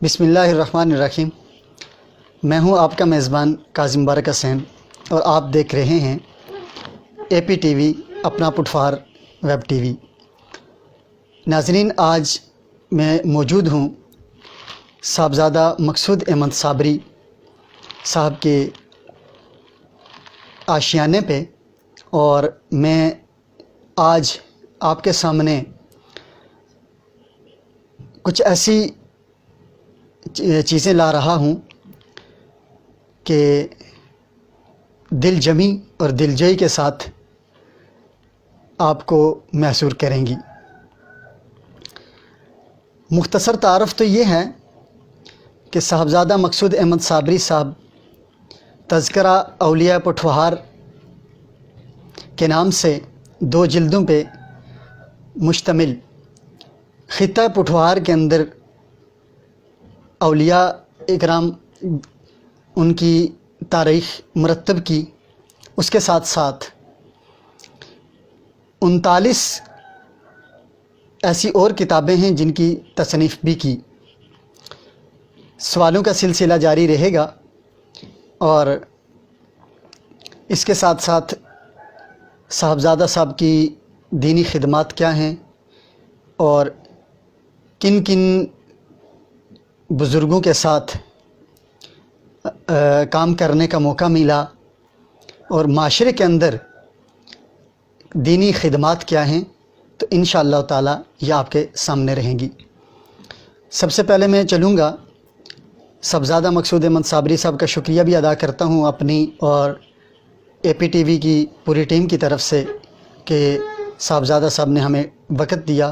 بسم اللہ الرحمن الرحیم۔ میں ہوں آپ کا میزبان قاضی مبارک حسین اور آپ دیکھ رہے ہیں اے پی ٹی وی اپنا پٹھوار ویب ٹی وی۔ ناظرین، آج میں موجود ہوں صاحبزادہ مقصود احمد صابری صاحب کے آشیانے پہ، اور میں آج آپ کے سامنے کچھ ایسی چیزیں لا رہا ہوں کہ دل جمی اور دل جوئی کے ساتھ آپ کو محسور کریں گی۔ مختصر تعارف تو یہ ہے کہ صاحبزادہ مقصود احمد صابری صاحب تذکرہ اولیاء پٹھوار کے نام سے 2 جلدوں پہ مشتمل خطہ پٹھوار کے اندر اولیاء اکرام ان کی تاریخ مرتب کی، اس کے ساتھ ساتھ 39 ایسی اور کتابیں ہیں جن کی تصنیف بھی کی۔ سوالوں کا سلسلہ جاری رہے گا، اور اس کے ساتھ ساتھ صاحبزادہ صاحب کی دینی خدمات کیا ہیں اور کن کن بزرگوں کے ساتھ کام کرنے کا موقع ملا، اور معاشرے کے اندر دینی خدمات کیا ہیں، تو انشاءاللہ تعالی یہ آپ کے سامنے رہیں گی۔ سب سے پہلے میں چلوں گا، صاحبزادہ مقصود احمد صابری صاحب کا شکریہ بھی ادا کرتا ہوں اپنی اور اے پی ٹی وی کی پوری ٹیم کی طرف سے کہ صاحبزادہ صاحب نے ہمیں وقت دیا،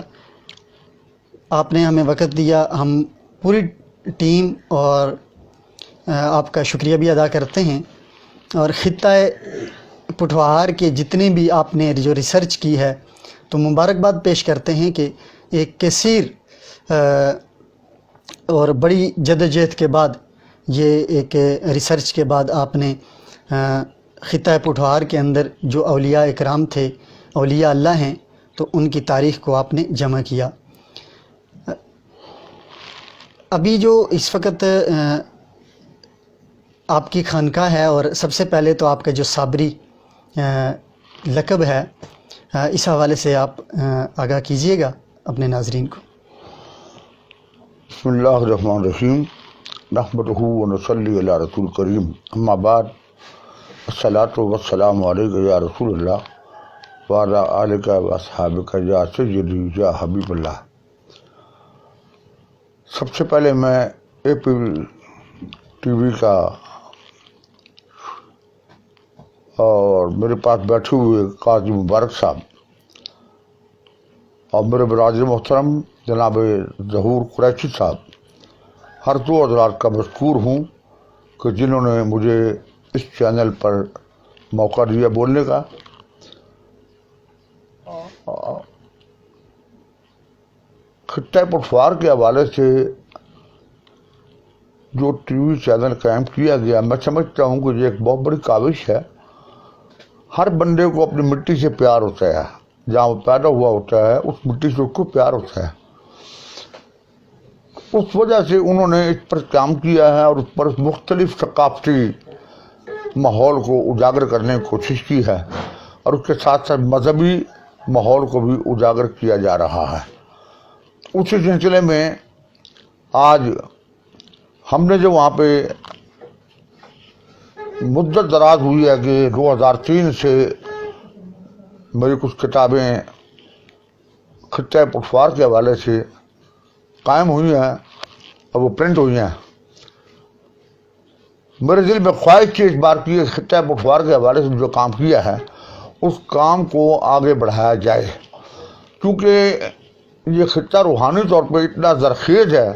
آپ نے ہمیں وقت دیا۔ ہم پوری ٹیم اور آپ کا شکریہ بھی ادا کرتے ہیں، اور خطہ پٹھوار کے جتنے بھی آپ نے جو ریسرچ کی ہے تو مبارکباد پیش کرتے ہیں کہ ایک کثیر اور بڑی جدوجہد کے بعد، یہ ایک ریسرچ کے بعد آپ نے خطہ پٹھوار کے اندر جو اولیاء اکرام تھے، اولیاء اللہ ہیں، تو ان کی تاریخ کو آپ نے جمع کیا۔ ابھی جو اس وقت آپ کی خانقاہ ہے، اور سب سے پہلے تو آپ کا جو صابری لقب ہے، اس حوالے سے آپ آگاہ کیجئے گا اپنے ناظرین کو۔ بسم اللہ الرحمن الرحیم، نحمدہ ونصلی علی رسول کریم، اما بعد، الصلاۃ والسلام علیک یا رسول اللہ وعلی آلک و اصحابک یا سیدی یا حبیب اللہ۔ سب سے پہلے میں اے پی ٹی وی کا اور میرے پاس بیٹھے ہوئے قاضی مبارک صاحب اور میرے برادر محترم جناب ظہور قریشی صاحب، ہر 2 حضرات کا مشکور ہوں کہ جنہوں نے مجھے اس چینل پر موقع دیا بولنے کا۔ خطہ پٹھوار کے حوالے سے جو ٹی وی چینل قائم کیا گیا، میں سمجھتا ہوں کہ یہ ایک بہت بڑی کاوش ہے۔ ہر بندے کو اپنی مٹی سے پیار ہوتا ہے، جہاں وہ پیدا ہوا ہوتا ہے اس مٹی سے اس کو پیار ہوتا ہے۔ اس وجہ سے انہوں نے اس پر کام کیا ہے اور اس پر مختلف ثقافتی ماحول کو اجاگر کرنے کی کوشش کی ہے، اور اس کے ساتھ ساتھ مذہبی ماحول کو بھی اجاگر کیا جا رہا ہے۔ اسی سلسلے میں آج ہم نے جو وہاں پہ مدت دراز ہوئی ہے کہ 2003 سے میری کچھ کتابیں خطہ پٹھوار کے حوالے سے قائم ہوئی ہیں اور وہ پرنٹ ہوئی ہیں، میرے دل میں خواہش تھی اس بار کی خطہ پٹھوار کے حوالے سے جو کام کیا ہے اس کام کو آگے بڑھایا جائے، کیونکہ یہ خطہ روحانی طور پہ اتنا زرخیز ہے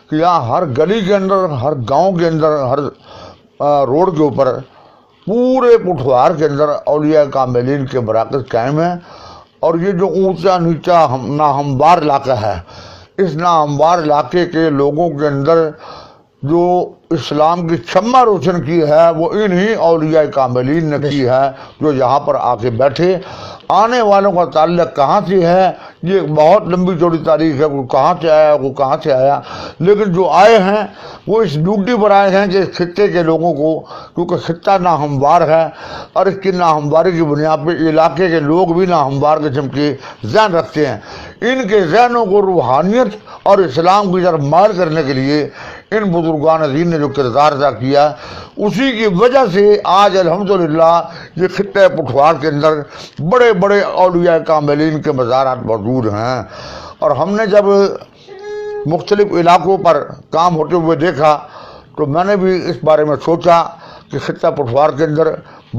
کہ یہاں ہر گلی کے اندر، ہر گاؤں کے اندر، ہر روڈ کے اوپر، پورے پٹھوار کے اندر اولیاء کاملین کے مراکز قائم ہیں۔ اور یہ جو اونچا نیچا ناہموار علاقہ ہے، اس ناہموار علاقے کے لوگوں کے اندر جو اسلام کی شمع روشن کی ہے وہ انہی اولیاء کاملین نے کی ہے، جو یہاں پر آ کے بیٹھے۔ آنے والوں کا تعلق کہاں سے ہے یہ ایک بہت لمبی چوڑی تاریخ ہے، وہ کہاں سے آیا وہ کہاں سے آیا، لیکن جو آئے ہیں وہ اس ڈیوٹی پر آئے ہیں کہ اس خطے کے لوگوں کو، کیونکہ خطہ ناہموار ہے اور اس کی ناہمواری کی بنیاد پہ علاقے کے لوگ بھی ناہموار قسم کے ذہن رکھتے ہیں، ان کے ذہنوں کو روحانیت اور اسلام کی طرف مائل کرنے کے لیے ان بزرگان دین نے جو کردار ادا کیا، اسی کی وجہ سے آج الحمدللہ یہ خطہ پٹھوار کے اندر بڑے بڑے اولیاء کاملین کے مزارات موجود ہیں۔ اور ہم نے جب مختلف علاقوں پر کام ہوتے ہوئے دیکھا تو میں نے بھی اس بارے میں سوچا کہ خطہ پٹھوار کے اندر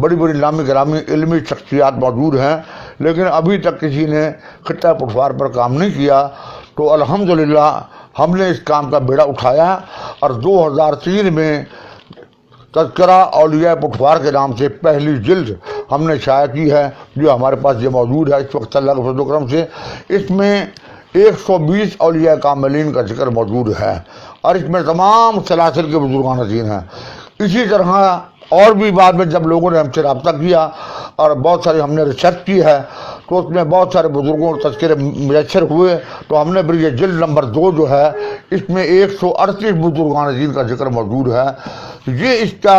بڑی بڑی نامی گرامی علمی شخصیات موجود ہیں، لیکن ابھی تک کسی نے خطہ پٹھوار پر کام نہیں کیا، تو الحمدللہ ہم نے اس کام کا بیڑا اٹھایا اور 2003 میں تذکرہ اولیاء پٹھوار کے نام سے پہلی جلد ہم نے شائع کی ہے، جو ہمارے پاس یہ موجود ہے اس وقت اللہ کے فضل و کرم سے۔ اس میں 120 اولیاء کاملین کا ذکر موجود ہے اور اس میں تمام سلاسل کے بزرگان دین ہیں۔ اسی طرح اور بھی بعد میں جب لوگوں نے ہم سے رابطہ کیا اور بہت ساری ہم نے ریسرچ کی ہے تو اس میں بہت سارے بزرگوں اور تذکرے میسر ہوئے، تو ہم نے پھر یہ جلد نمبر 2 جو ہے اس میں 138 بزرگان دین کا ذکر موجود ہے۔ یہ اس کا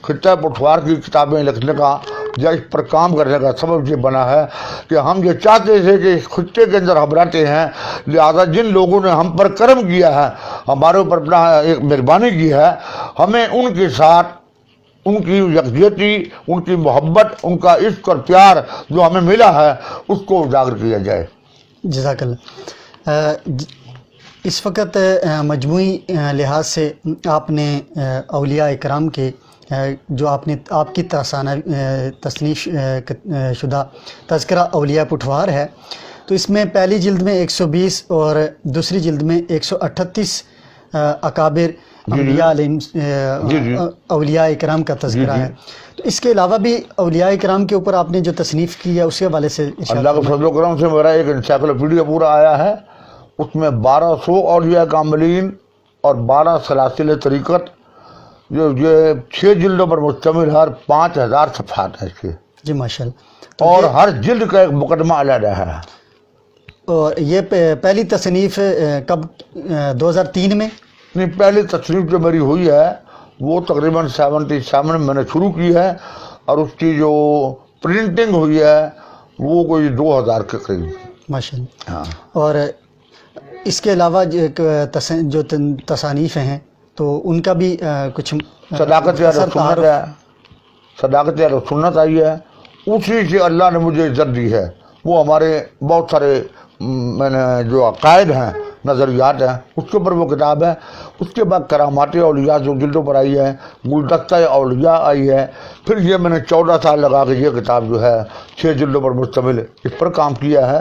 خطہ پٹھوار کی کتابیں لکھنے کا یا اس پر کام کرنے کا سبب یہ بنا ہے کہ ہم یہ چاہتے تھے کہ اس خطے کے اندر ہم رہتے ہیں، لہذا جن لوگوں نے ہم پر کرم کیا ہے، ہمارے اوپر اپنا ایک مہربانی کی ہے، ہمیں ان کے ساتھ ان کی یکجہتی، ان کی محبت، ان کا عشق اور پیار جو ہمیں ملا ہے اس کو اجاگر کیا جائے۔ جزاک اللہ۔ اس وقت مجموعی لحاظ سے آپ نے اولیاء اکرام کے جو آپ کی تصنیف شدہ تذکرہ اولیاء پٹھوار ہے، تو اس میں پہلی جلد میں 120 اور دوسری جلد میں 138 اکابر اولیاء اولیاء اکرام کا تذکرہ ہے۔ تو اس کے علاوہ بھی اولیاء اکرام کے اوپر آپ نے جو تصنیف کی ہے اس کے حوالے سے اللہ کے فضل و کرم سے میرا ایک انسائکلوپیڈیا پورا آیا ہے، اس میں 1200 اولیاء کاملین اور 12 سلاسل طریقت، جو یہ 6 جلدوں پر مشتمل ہے اور 5000 صفحات ہیں اس کے۔ جی ماشاءاللہ۔ اور ہر جلد کا ایک مقدمہ علیحدہ ہے۔ اور یہ پہلی تصنیف کب 2003 میں؟ نہیں، پہلی تصنیف جو میری ہوئی ہے وہ تقریباً 77 میں نے شروع کی ہے اور اس کی جو پرنٹنگ ہوئی ہے وہ کوئی 2000 کے قریب۔ ماشاءاللہ۔ ہاں۔ اور اس کے علاوہ جو تصانیف ہیں تو ان کا بھی کچھ صداقت اہل سنت ہے، صداقت اہل سنت آئی ہے، اسی سے اللہ نے مجھے عزت دی ہے۔ وہ ہمارے بہت سارے میں نے جو عقائد ہیں، نظریات ہیں، اس کے اوپر وہ کتاب ہے۔ اس کے بعد کرامات اولیاء جو جلدوں پر آئی ہے، گلدستہ اولیاء آئی ہے، پھر یہ میں نے 14 سال لگا کے یہ کتاب جو ہے 6 جلدوں پر مشتمل اس پر کام کیا ہے۔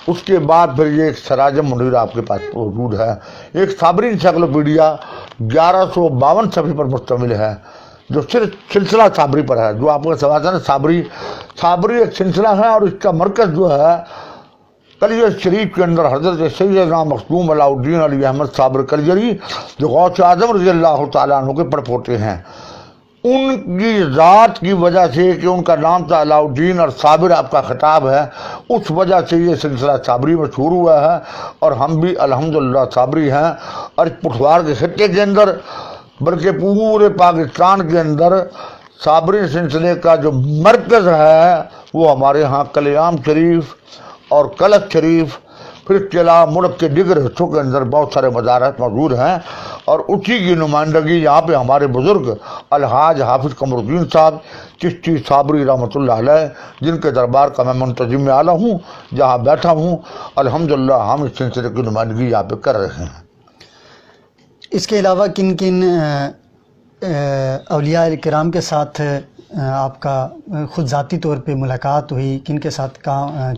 اس کے بعد پھر یہ ایک سراج منیر آپ کے پاس موجود ہے، ایک صابری انسائکلوپیڈیا 1152 صفحے پر مشتمل ہے، جو صرف سلسلہ صابری پر ہے۔ جو آپ کا سوال ہے نا، صابری ایک سلسلہ ہے اور اس کا مرکز جو ہے کلیجر شریف کے اندر حضرت سیدنا مخدوم علاء الدین علی احمد صابر کلیجری جو غوث اعظم رضی اللہ تعالیٰ عنہ کے پڑپوتے ہیں، ان کی ذات کی وجہ سے کہ ان کا نام تھا علاء الدین اور صابر آپ کا خطاب ہے، اس وجہ سے یہ سلسلہ صابری میں شروع ہوا ہے اور ہم بھی الحمدللہ صابری ہیں۔ اور اس پٹھوار کے خطے کے اندر بلکہ پورے پاکستان کے اندر صابری سلسلے کا جو مرکز ہے وہ ہمارے ہاں کلیام شریف اور کلک شریف، پھر اس کے علاوہ ملک کے دیگر حصوں کے اندر بہت سارے مزارات موجود ہیں، اور اسی کی نمائندگی یہاں پہ ہمارے بزرگ الحاج حافظ قمر الدین صاحب چشتی صابری رحمۃ اللہ علیہ، جن کے دربار کا میں منتظم اعلیٰ ہوں، جہاں بیٹھا ہوں، الحمدللہ ہم اس سلسلے کی نمائندگی یہاں پہ کر رہے ہیں۔ اس کے علاوہ کن کن اولیاء کرام کے ساتھ آپ کا خود ذاتی طور پہ ملاقات ہوئی، کن کے ساتھ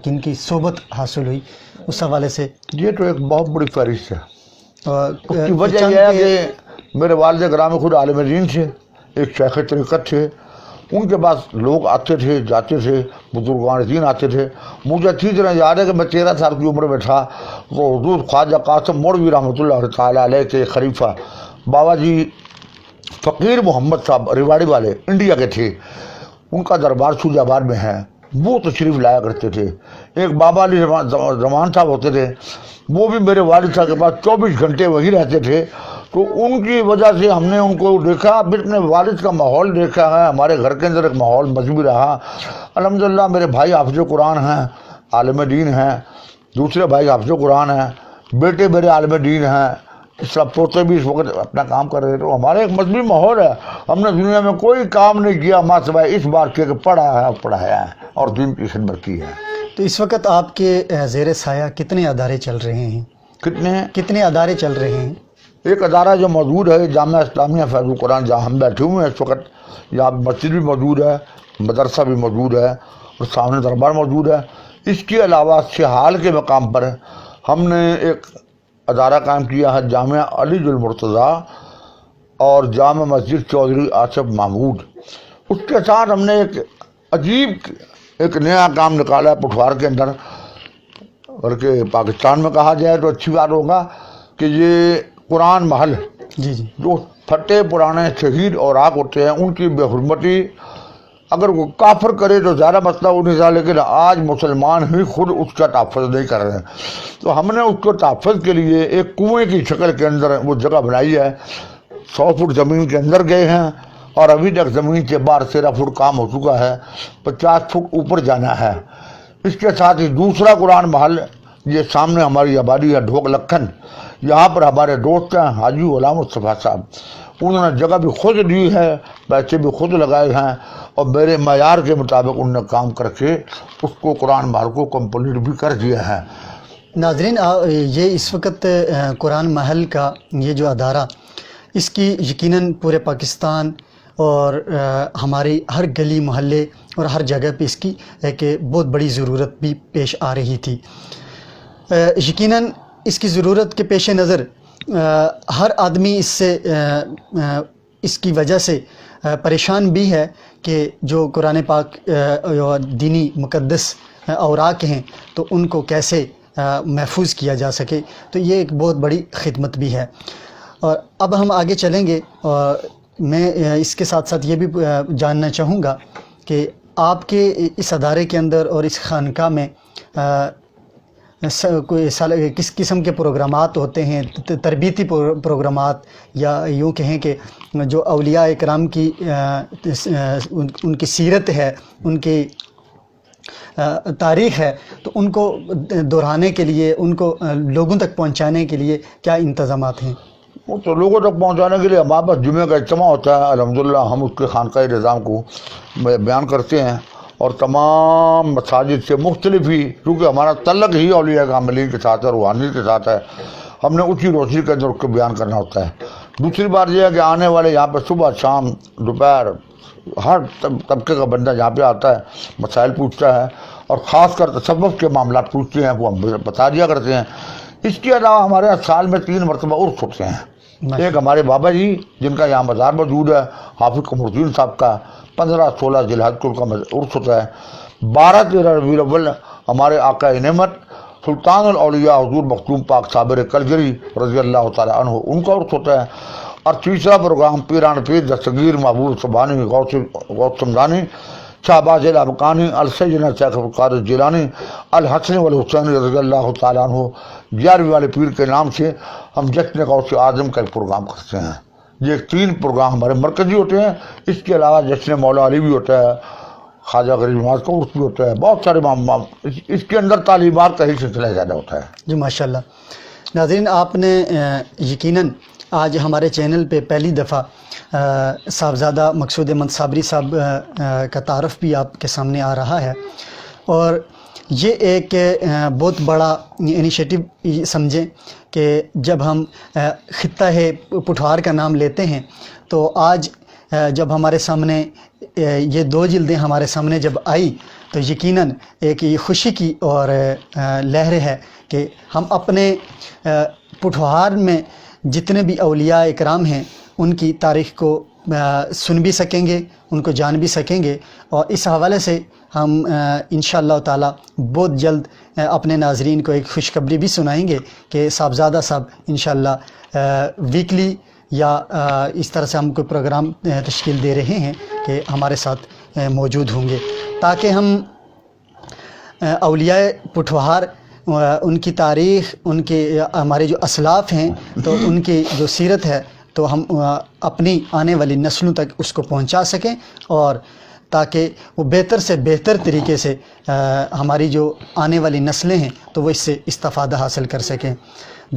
کن کی صحبت حاصل ہوئی، اس حوالے سے؟ یہ تو ایک بہت بڑی فہرست ہے۔ اس کی وجہ چند یہ ہے کہ میرے والد گرامی خود عالم دین تھے، ایک شیخ طریقت تھے، ان کے پاس لوگ آتے تھے جاتے تھے، بزرگان دین آتے تھے۔ مجھے اچھی طرح یاد ہے کہ میں 13 سال کی عمر میں تھا، وہ حضور خواجہ قاسم مولوی رحمۃ اللہ تعالیٰ علیہ کے خلیفہ بابا جی فقیر محمد صاحب ریواڑی والے انڈیا کے تھے، ان کا دربار سوجہ آباد میں ہے۔ وہ تشریف لایا کرتے تھے. ایک بابا علی زمان صاحب ہوتے تھے, وہ بھی میرے والد صاحب کے پاس 24 گھنٹے وہی رہتے تھے. تو ان کی وجہ سے ہم نے ان کو دیکھا, پھر اپنے والد کا ماحول دیکھا ہے. ہمارے گھر کے اندر ایک ماحول مذہبی رہا. الحمدللہ میرے بھائی حافظ قرآن ہیں, عالم دین ہیں, دوسرے بھائی حافظ قرآن ہیں, بیٹے میرے عالم دین ہیں, سب پوتے بھی اس وقت اپنا کام کر رہے. تو ہمارے ایک مذہبی ماحول ہے. ہم نے دنیا میں کوئی کام نہیں کیا ماں سوائے اس بات کے کہ پڑھا ہے, پڑھایا ہے اور دین کی خدمت کی ہے. تو اس وقت آپ کے زیر سایہ کتنے ادارے چل رہے ہیں؟ کتنے ادارے چل رہے ہیں؟ ایک ادارہ جو موجود ہے جامعہ اسلامیہ فیض القرآن, جہاں ہم بیٹھے ہوئے ہیں اس وقت. یہاں مسجد بھی موجود ہے, مدرسہ بھی موجود ہے اور سامنے دربار موجود ہے. اس کے علاوہ سہال کے مقام پر ہم نے ایک ادارہ قائم کیا ہے, جامعہ علی المرتضیٰ اور جامع مسجد چودھری آصف محمود. اس کے ساتھ ہم نے ایک عجیب ایک نیا کام نکالا ہے پٹھوار کے اندر, بلکہ پاکستان میں کہا جائے تو اچھی بات ہوگا کہ یہ قرآن محل, جی جو پھٹے پرانے شہید اوراق ہوتے ہیں ان کی بے حرمتی اگر وہ کافر کرے تو زیادہ مسئلہ وہ نہیں تھا, لیکن آج مسلمان ہی خود اس کا تحفظ نہیں کر رہے ہیں. تو ہم نے اس کو تحفظ کے لیے ایک کنویں کی شکل کے اندر وہ جگہ بنائی ہے. 100 فٹ زمین کے اندر گئے ہیں اور ابھی تک زمین سے 12-13 فٹ کام ہو چکا ہے, 50 فٹ اوپر جانا ہے. اس کے ساتھ ہی دوسرا قرآن محل یہ سامنے ہماری آبادی ہے ڈھوک لکھن, یہاں پر ہمارے دوست ہیں حاجی غلام مصطفیٰ صاحب. انہوں نے جگہ بھی خود دی ہے, پیسے بھی خود لگائے ہیں اور میرے معیار کے مطابق انہوں نے کام کر کے اس کو قرآن محل کو کمپلیٹ بھی کر دیا ہے. ناظرین, یہ اس وقت قرآن محل کا یہ جو ادارہ, اس کی یقیناً پورے پاکستان اور ہماری ہر گلی محلے اور ہر جگہ پہ اس کی ایک بہت بڑی ضرورت بھی پیش آ رہی تھی. یقیناً اس کی ضرورت کے پیش نظر ہر آدمی اس کی وجہ سے پریشان بھی ہے کہ جو قرآن پاک اور دینی مقدس اوراق ہیں تو ان کو کیسے محفوظ کیا جا سکے. تو یہ ایک بہت بڑی خدمت بھی ہے. اور اب ہم آگے چلیں گے, اور میں اس کے ساتھ ساتھ یہ بھی جاننا چاہوں گا کہ آپ کے اس ادارے کے اندر اور اس خانقاہ میں کس قسم کے پروگرامات ہوتے ہیں, تربیتی پروگرامات, یا یوں کہیں کہ جو اولیاء اکرام کی ان کی سیرت ہے, ان کی تاریخ ہے, تو ان کو دہرانے کے لیے, ان کو لوگوں تک پہنچانے کے لیے کیا انتظامات ہیں؟ وہ تو لوگوں تک پہنچانے کے لیے ہمارے پاس جمعہ کا اجتماع ہوتا ہے. الحمدللہ ہم اس کے خانقاہ نظام کو بیان کرتے ہیں اور تمام مساجد سے مختلف ہی, کیونکہ ہمارا تعلق ہی اولیاء کاملین کے ساتھ ہے, روحانی کے ساتھ ہے, ہم نے اسی روشنی کے اندر اس کو بیان کرنا ہوتا ہے. دوسری بات یہ ہے کہ آنے والے یہاں پہ صبح شام دوپہر ہر طبقے کا بندہ یہاں پہ آتا ہے, مسائل پوچھتا ہے اور خاص کر تصوف کے معاملات پوچھتے ہیں, وہ ہم بتا دیا کرتے ہیں. اس کے علاوہ ہمارے یہاں سال میں 3 مرتبہ عرس ہوتے ہیں. ایک ہمارے بابا جی جن کا یہاں مزار موجود ہے, حافظ قمر الدین صاحب کا 15-16 ذی الحج کو ان کا عرس ہوتا ہے. 12-13 ربیع الاول ہمارے آقا نعمت سلطان الاولیاء حضور مختوم پاک صابر کلگری رضی اللہ تعالیٰ عنہ ان کا عرس ہوتا ہے. اور تیسرا پروگرام پیران پیر دستگیر محبوب سبحانی غوث سمدانی شہباز الابقانی السیدنا شیخ القادر جیلانی الحسن والحسین رضی اللہ تعالیٰ عنہ 11ویں والے پیر کے نام سے ہم جشن غوث اعظم کا ایک پروگرام کرتے ہیں. یہ 3 پروگرام ہمارے مرکزی ہوتے ہیں. اس کے علاوہ جشن مولا علی بھی ہوتا ہے, خواجہ غریب نواز کا عرس بھی ہوتا ہے, بہت سارے اس کے اندر تعلیمات کا ہی سلسلہ زیادہ ہوتا ہے. جی ماشاءاللہ. ناظرین, آپ نے یقیناً آج ہمارے چینل پہ پہلی دفعہ صاحبزادہ مقصود احمد صابری صاحب کا تعارف بھی آپ کے سامنے آ رہا ہے, اور یہ ایک بہت بڑا انیشیٹو سمجھیں کہ جب ہم خطہ پٹھوار کا نام لیتے ہیں تو آج جب ہمارے سامنے یہ 2 جلدیں ہمارے سامنے جب آئی تو یقیناً ایک یہ خوشی کی اور لہر ہے کہ ہم اپنے پٹھوار میں جتنے بھی اولیاء اکرام ہیں ان کی تاریخ کو سن بھی سکیں گے, ان کو جان بھی سکیں گے. اور اس حوالے سے ہم انشاءاللہ تعالی بہت جلد اپنے ناظرین کو ایک خوشخبری بھی سنائیں گے کہ صاحبزادہ صاحب انشاءاللہ ویکلی یا اس طرح سے ہم کوئی پروگرام تشکیل دے رہے ہیں کہ ہمارے ساتھ موجود ہوں گے, تاکہ ہم اولیاء پٹھوہار ان کی تاریخ، ان کے ہمارے جو اسلاف ہیں تو ان کی جو سیرت ہے تو ہم اپنی آنے والی نسلوں تک اس کو پہنچا سکیں، اور تاکہ وہ بہتر سے بہتر طریقے سے ہماری جو آنے والی نسلیں ہیں تو وہ اس سے استفادہ حاصل کر سکیں۔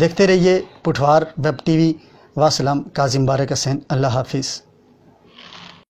دیکھتے رہیے پٹھوہار ویب ٹی وی۔ واسلام، کاظم بارک حسین، اللہ حافظ۔